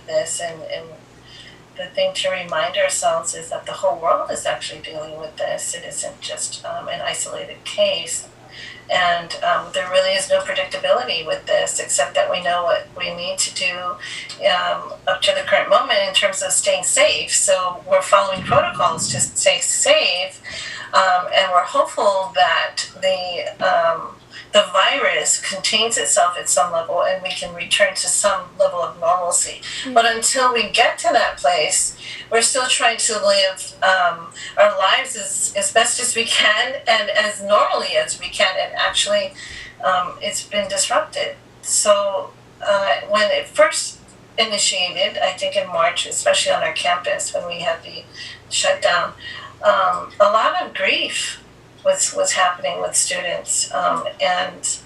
with this, and the thing to remind ourselves is that the whole world is actually dealing with this. It isn't just an isolated case. And there really is no predictability with this, except that we know what we need to do up to the current moment in terms of staying safe. So we're following protocols to stay safe, and we're hopeful that the virus contains itself at some level and we can return to some level of normalcy. Mm-hmm. But until we get to that place, we're still trying to live our lives as best as we can and as normally as we can. And actually, it's been disrupted. So when it first initiated, I think in March, especially on our campus, when we had the shutdown, a lot of grief was happening with students, and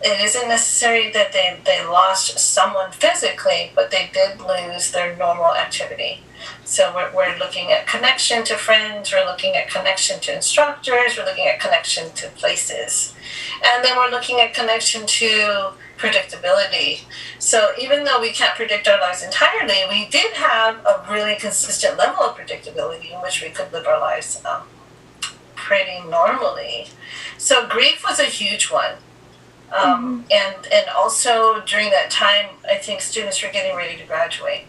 it isn't necessary that they lost someone physically, but they did lose their normal activity. So we're looking at connection to friends, we're looking at connection to instructors, we're looking at connection to places, and then we're looking at connection to predictability. So even though we can't predict our lives entirely, we did have a really consistent level of predictability in which we could live our lives pretty normally. So grief was a huge one. And also during that time, I think students were getting ready to graduate.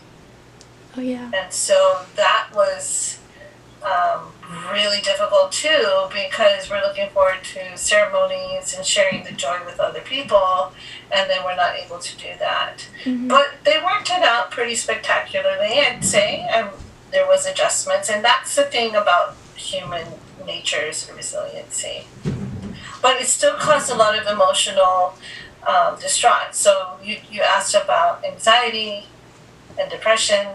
Oh, yeah. And so that was really difficult too, because we're looking forward to ceremonies and sharing the joy with other people, and then we're not able to do that. Mm-hmm. But they worked it out pretty spectacularly, I'd say, and there was adjustments, and that's the thing about human nature's resiliency. But it still caused a lot of emotional distraught. So you asked about anxiety and depression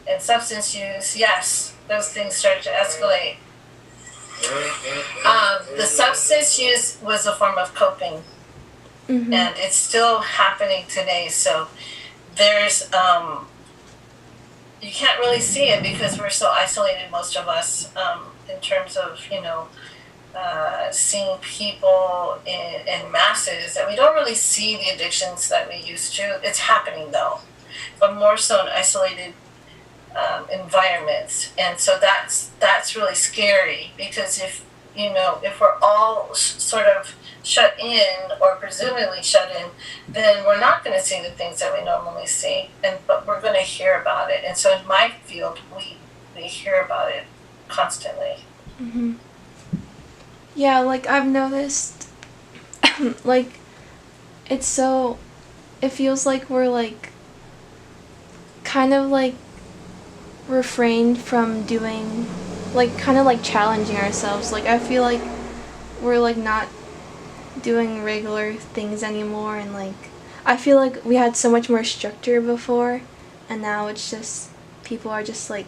and substance use. Yes, those things started to escalate. The substance use was a form of coping, mm-hmm. and it's still happening today. So there's you can't really see it because we're so isolated, most of us, in terms of, seeing people in masses, that we don't really see the addictions that we used to. It's happening though, but more so in isolated environments. And so that's really scary, because if we're all sort of shut in, or presumably shut in, then we're not going to see the things that we normally see, but we're going to hear about it. And so in my field, we hear about it constantly. Mm-hmm. Yeah, like I've noticed, like it feels like we're like kind of like refrained from doing, like kind of like challenging ourselves. Like I feel like we're like not doing regular things anymore, and like I feel like we had so much more structure before, and now it's just people are just like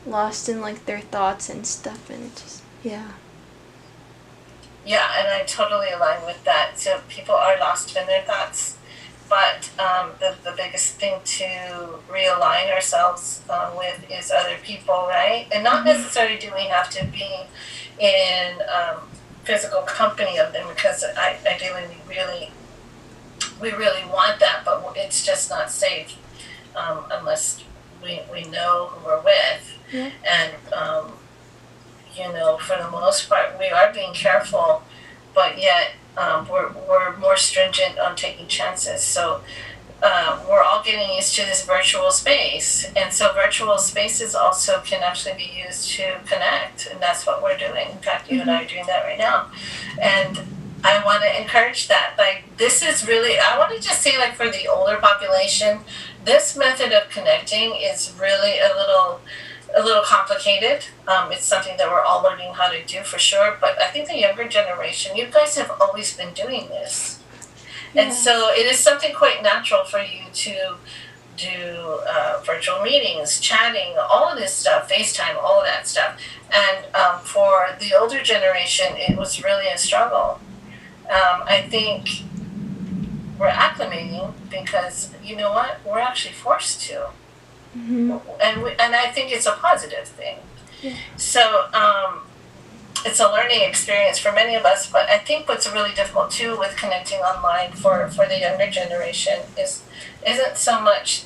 lost in like their thoughts and stuff, and just yeah, and I totally align with that. So people are lost in their thoughts, but the biggest thing to realign ourselves with is other people, right? And not necessarily do we have to be in physical company of them, because ideally we really want that, but it's just not safe unless we know who we're with. Yeah. And for the most part we are being careful, but yet we're more stringent on taking chances. So we're all getting used to this virtual space, and so virtual spaces also can actually be used to connect, and that's what we're doing. In fact, you and I are doing that right now, and I want to encourage that. Like, this is really, I want to just say, like, for the older population, this method of connecting is really a little complicated. It's something that we're all learning how to do, for sure, but I think the younger generation, you guys have always been doing this. Yeah. And so it is something quite natural for you to do virtual meetings, chatting, all of this stuff, FaceTime, all of that stuff. And for the older generation, it was really a struggle. I think we're acclimating because, you know what, we're actually forced to. Mm-hmm. And I think it's a positive thing. Yeah. So it's a learning experience for many of us. But I think what's really difficult too with connecting online for the younger generation isn't so much